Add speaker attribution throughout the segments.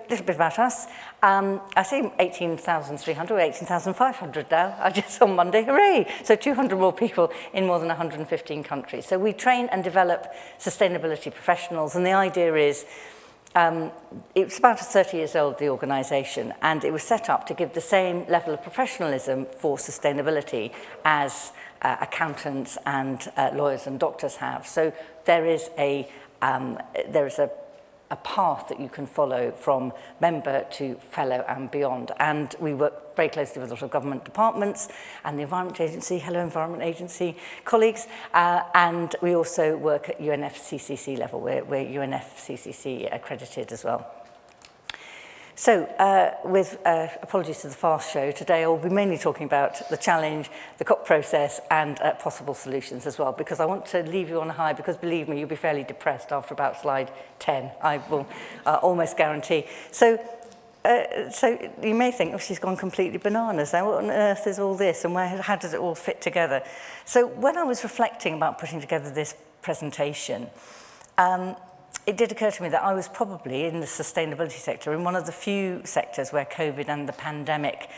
Speaker 1: little bit about us. I say 18,300 or 18,500 now, I just on Monday, hooray! So 200 more people in more than 115 countries. So we train and develop sustainability professionals, and the idea is, it's about 30 years old, the organisation, and it was set up to give the same level of professionalism for sustainability as accountants and lawyers and doctors have. So there is a path that you can follow from member to fellow and beyond. And we work very closely with a lot of government departments and the Environment Agency, hello Environment Agency colleagues, and we also work at UNFCCC level. We're UNFCCC accredited as well. So, with apologies to the fast show, today I'll be mainly talking about the challenge, the COP process, and possible solutions as well, because I want to leave you on a high, because believe me, you'll be fairly depressed after about slide 10, I will almost guarantee. So you may think, oh, she's gone completely bananas now, what on earth is all this, and how does it all fit together? So when I was reflecting about putting together this presentation, it did occur to me that I was probably in the sustainability sector, in one of the few sectors where COVID and the pandemic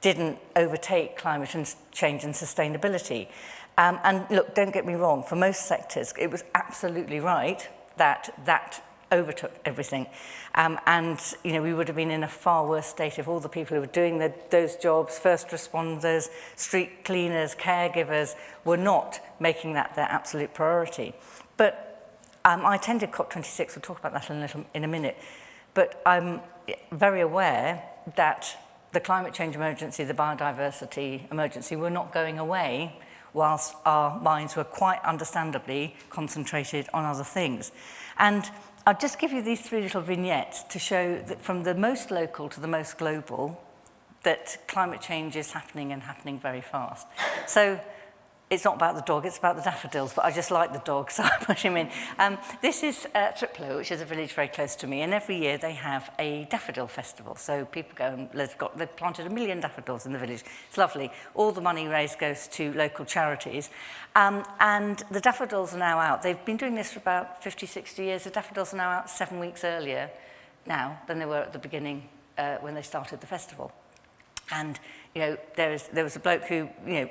Speaker 1: didn't overtake climate change and sustainability. And look, don't get me wrong, for most sectors, it was absolutely right that overtook everything. And you know, we would have been in a far worse state if all the people who were doing those jobs, first responders, street cleaners, caregivers, were not making that their absolute priority. But I attended COP26, we'll talk about that in a minute, but I'm very aware that the climate change emergency, the biodiversity emergency were not going away whilst our minds were quite understandably concentrated on other things. And I'll just give you these three little vignettes to show that from the most local to the most global, that climate change is happening and happening very fast. So, it's not about the dog, it's about the daffodils, but I just like the dog, so I put him in. This is Triplo, which is a village very close to me, and every year they have a daffodil festival. So people go and they've planted 1 million daffodils in the village. It's lovely. All the money raised goes to local charities. And the daffodils are now out. They've been doing this for about 50, 60 years. The daffodils are now out 7 weeks earlier now than they were at the beginning when they started the festival. And, you know, there was a bloke who, you know,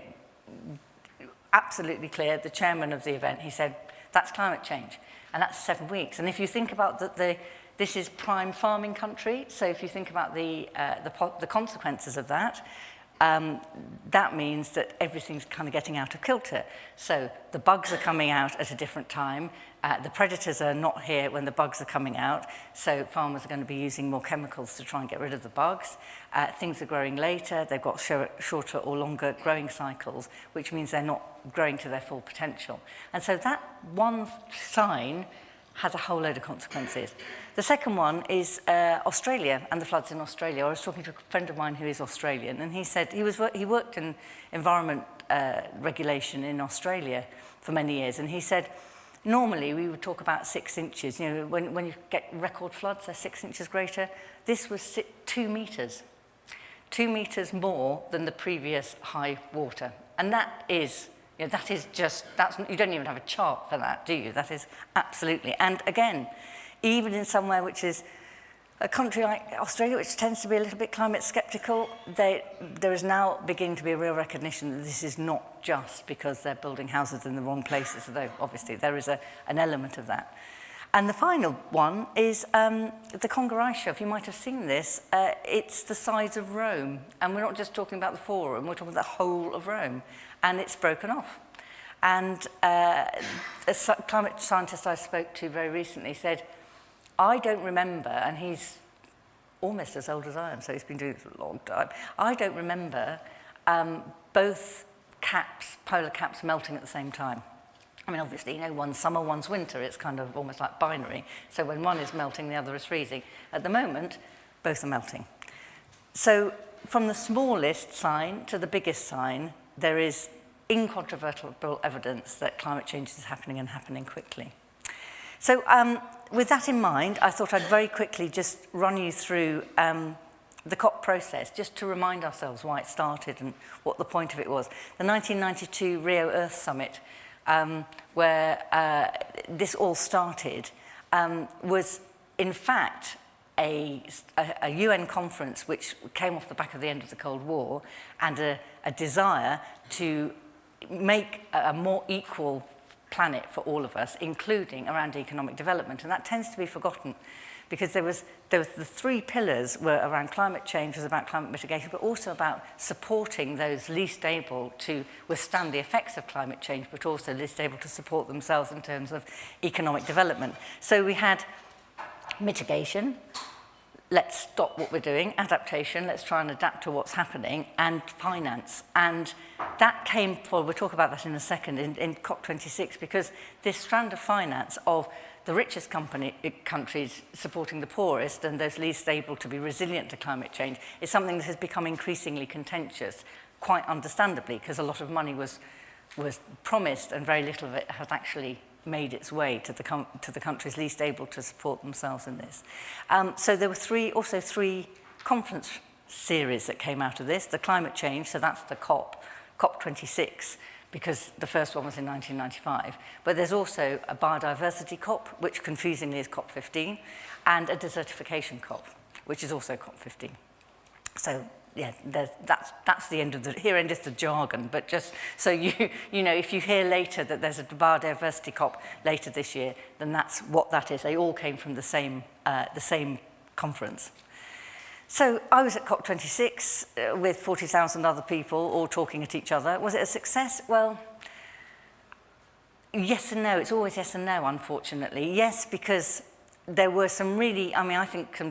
Speaker 1: absolutely clear, the chairman of the event, he said, that's climate change, and that's 7 weeks. And if you think about this is prime farming country, so if you think about the consequences of that, that means that everything's kind of getting out of kilter. So the bugs are coming out at a different time, the predators are not here when the bugs are coming out, so farmers are going to be using more chemicals to try and get rid of the bugs. Things are growing later, they've got shorter or longer growing cycles, which means they're not growing to their full potential. And so that one sign has a whole load of consequences. The second one is Australia and the floods in Australia. I was talking to a friend of mine who is Australian, and he said he worked in environment regulation in Australia for many years, and he said, normally we would talk about 6 inches. You know, when you get record floods, they're 6 inches greater. This was 2 meters. 2 meters more than the previous high water. And that is, you know, you don't even have a chart for that, do you? That is absolutely. And again, even in somewhere which is a country like Australia, which tends to be a little bit climate skeptical, there is now beginning to be a real recognition that this is not just because they're building houses in the wrong places, although obviously there is an element of that. And the final one is the Congo Ice Shelf. You might have seen this. It's the size of Rome. And we're not just talking about the Forum, we're talking about the whole of Rome. And it's broken off. And a climate scientist I spoke to very recently said, I don't remember, and he's almost as old as I am, so he's been doing this for a long time. I don't remember both polar caps melting at the same time. I mean, obviously, you know, one's summer, one's winter. It's kind of almost like binary. So when one is melting, the other is freezing. At the moment, both are melting. So from the smallest sign to the biggest sign, there is incontrovertible evidence that climate change is happening and happening quickly. So with that in mind, I thought I'd very quickly just run you through the COP process, just to remind ourselves why it started and what the point of it was. The 1992 Rio Earth Summit, where this all started, was in fact a UN conference which came off the back of the end of the Cold War and a desire to make a more equal planet for all of us, including around economic development. And that tends to be forgotten because there was the three pillars were around climate change, was about climate mitigation, but also about supporting those least able to withstand the effects of climate change, but also least able to support themselves in terms of economic development. So we had mitigation, let's stop what we're doing, adaptation, let's try and adapt to what's happening, and finance. And that came forward, we'll talk about that in a second, in COP26, because this strand of finance of the richest countries supporting the poorest and those least able to be resilient to climate change is something that has become increasingly contentious, quite understandably, because a lot of money was promised and very little of it has actually made its way to the countries least able to support themselves in this. So there were also three conference series that came out of this. The climate change, so that's the COP26, because the first one was in 1995. But there's also a biodiversity COP, which confusingly is COP15, and a desertification COP, which is also COP15. So yeah, that's the end of here ends the jargon, but just so you know, if you hear later that there's a biodiversity COP later this year, then that's what that is. They all came from the same conference. So I was at COP26 with 40,000 other people all talking at each other. Was it a success? Well, yes and no. It's always yes and no, unfortunately. Yes, because there were some really, I think,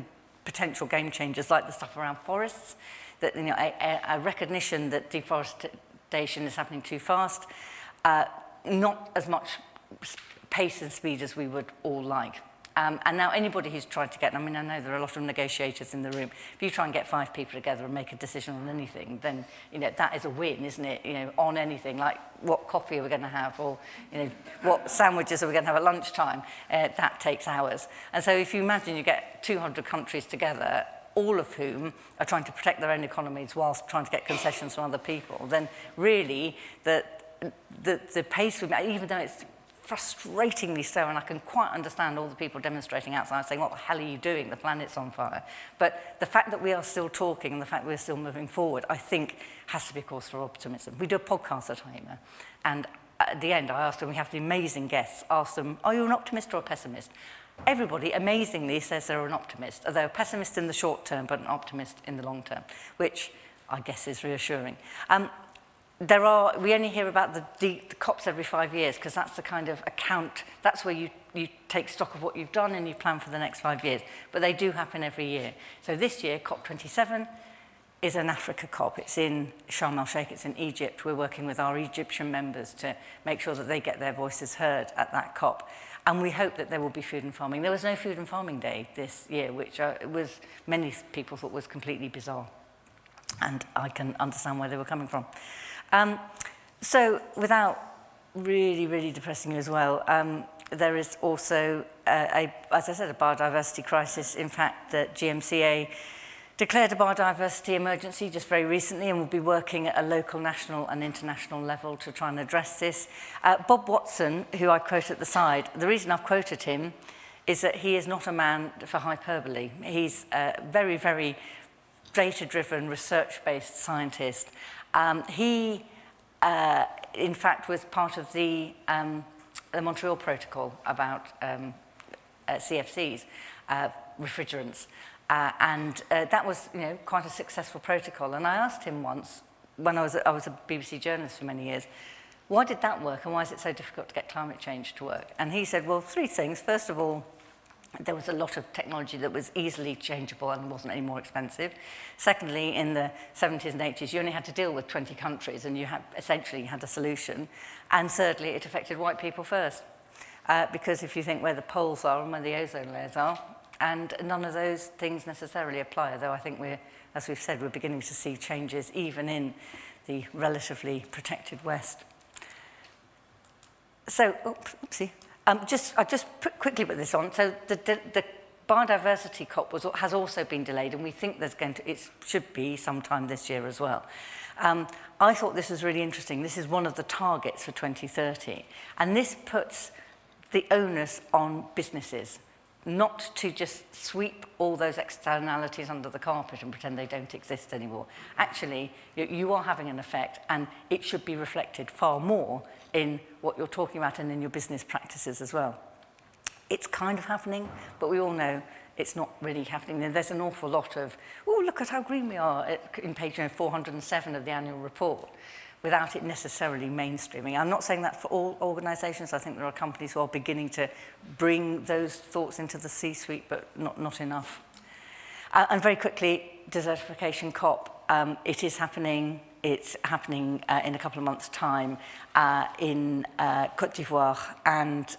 Speaker 1: potential game changers, like the stuff around forests, that, a recognition that deforestation is happening too fast, not as much pace and speed as we would all like. And now anybody who's tried to get, I know there are a lot of negotiators in the room, if you try and get 5 people together and make a decision on anything, then, that is a win, isn't it? On anything, like what coffee are we going to have, or, what sandwiches are we going to have at lunchtime, that takes hours. And so if you imagine you get 200 countries together, all of whom are trying to protect their own economies whilst trying to get concessions from other people, then really the pace, even though it's frustratingly slow, and I can quite understand all the people demonstrating outside saying, what the hell are you doing? The planet's on fire. But the fact that we are still talking and the fact that we're still moving forward, I think, has to be a cause for optimism. We do a podcast at IEMA, and at the end I asked them, we have the amazing guests, asked them, are you an optimist or a pessimist? Everybody amazingly says they're an optimist. They're a pessimist in the short term, but an optimist in the long term, which I guess is reassuring. We only hear about the COPs every 5 years, because that's the kind of account, that's where you take stock of what you've done and you plan for the next 5 years. But they do happen every year. So this year, COP27 is an Africa COP. It's in Sharm el-Sheikh, it's in Egypt. We're working with our Egyptian members to make sure that they get their voices heard at that COP. And we hope that there will be food and farming. There was no food and farming day this year, which many people thought was completely bizarre. And I can understand where they were coming from. So without really depressing you as well, there is also, as I said, a biodiversity crisis. In fact, the GMCA declared a biodiversity emergency just very recently, and will be working at a local, national and international level to try and address this. Bob Watson, who I quote at the side, the reason I've quoted him is that he is not a man for hyperbole. He's a very data-driven, research-based scientist. He, in fact, was part of the Montreal Protocol about CFCs, refrigerants. And that was, quite a successful protocol. And I asked him once, when I was a BBC journalist for many years, why did that work and why is it so difficult to get climate change to work? And he said, well, 3 things. First of all, there was a lot of technology that was easily changeable and wasn't any more expensive. Secondly, in the 70s and 80s, you only had to deal with 20 countries and you essentially had a solution. And thirdly, it affected white people first. Because if you think where the poles are and where the ozone layers are, and none of those things necessarily apply, though I think as we've said, we're beginning to see changes even in the relatively protected West. So, oopsie. I just quickly put this on. So the biodiversity COP has also been delayed, and we think it should be sometime this year as well. I thought this was really interesting. This is one of the targets for 2030, and this puts the onus on businesses. not to just sweep all those externalities under the carpet and pretend they don't exist anymore. Actually, you are having an effect, and it should be reflected far more in what you're talking about and in your business practices as well. It's kind of happening, but we all know it's not really happening. And there's an awful lot of, oh, look at how green we are, in page 407 of the annual report, without it necessarily mainstreaming. I'm not saying that for all organisations. I think there are companies who are beginning to bring those thoughts into the C-suite, but not enough. And very quickly, desertification COP. It is happening. It's happening in a couple of months' time in Côte d'Ivoire, and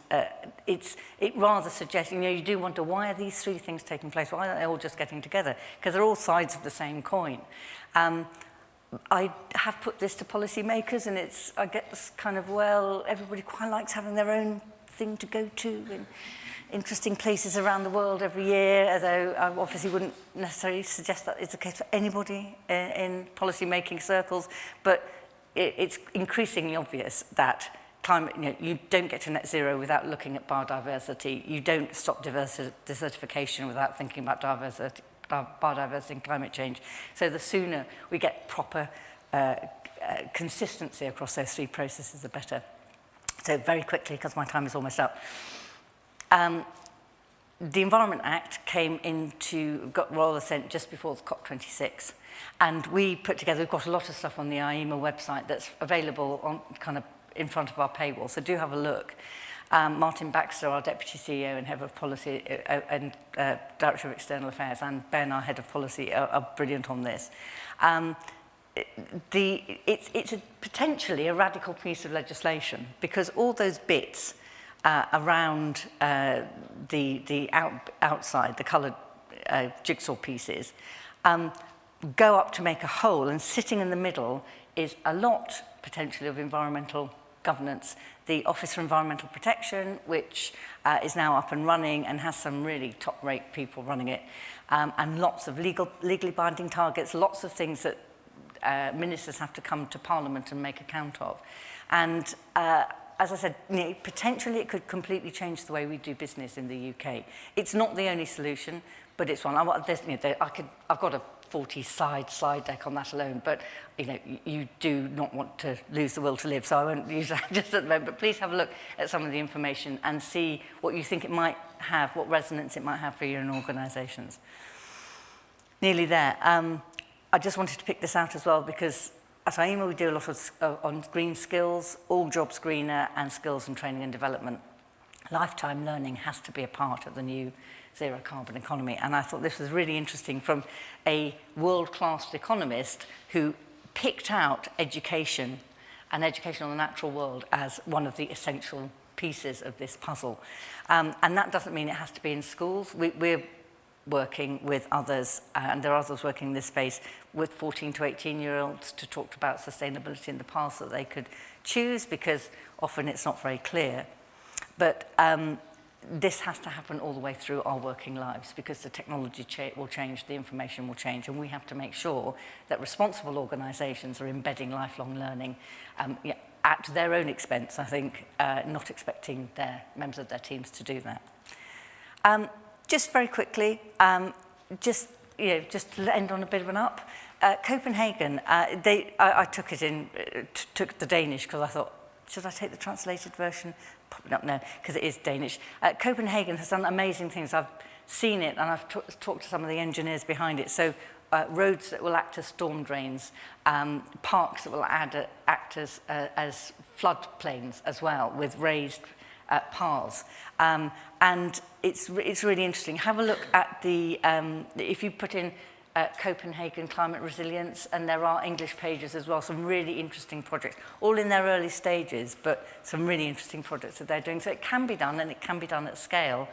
Speaker 1: it rather suggests, you do wonder, why are these three things taking place? Why aren't they all just getting together? Because they're all sides of the same coin. I have put this to policymakers, and I get this kind of, well, everybody quite likes having their own thing to go to in interesting places around the world every year, although I obviously wouldn't necessarily suggest that it's the case for anybody in policy-making circles, but it's increasingly obvious that climate, you don't get to net zero without looking at biodiversity. You don't stop desertification without thinking about biodiversity and climate change. So the sooner we get proper consistency across those three processes, the better. So very quickly, because my time is almost up. The Environment Act got royal assent just before the COP26. And we've got a lot of stuff on the IEMA website that's available on kind of in front of our paywall. So do have a look. Martin Baxter, our Deputy CEO and Head of Policy and Director of External Affairs, and Ben, our Head of Policy, are brilliant on this. It's potentially a radical piece of legislation, because all those bits around the outside, the coloured jigsaw pieces, go up to make a whole, and sitting in the middle is a lot, potentially, of environmental governance. The Office for Environmental Protection, which is now up and running and has some really top-rate people running it, and lots of legally binding targets, lots of things that ministers have to come to Parliament and make account of. And as I said, potentially it could completely change the way we do business in the UK. It's not the only solution, but it's one. I've got a 40-slide deck on that alone, but you do not want to lose the will to live, so I won't use that just at the moment. But please have a look at some of the information and see what you think it might have, what resonance it might have for your own organisations. Nearly there. I just wanted to pick this out as well, because at IEMA we do a lot on green skills, all jobs greener, and skills and training and development. Lifetime learning has to be a part of the new zero carbon economy, and I thought this was really interesting from a world-class economist who picked out education and education on the natural world as one of the essential pieces of this puzzle. And that doesn't mean it has to be in schools. We're working with others, and there are others working in this space, with 14 to 18-year-olds to talk about sustainability in the paths that they could choose, because often it's not very clear. But this has to happen all the way through our working lives, because the technology will change, the information will change, and we have to make sure that responsible organisations are embedding lifelong learning at their own expense, I think, not expecting their members of their teams to do that. Just very quickly, just to end on a bit of an up, Copenhagen, I took the Danish, because I thought, should I take the translated version? Probably not, no, because it is Danish. Copenhagen has done amazing things. I've seen it, and I've talked to some of the engineers behind it. So roads that will act as storm drains, parks that will act as floodplains as well, with raised paths. And it's really interesting. Have a look at if you put in Copenhagen climate resilience, and there are English pages as well, some really interesting projects, all in their early stages, but some really interesting projects that they're doing. So it can be done, and it can be done at scale.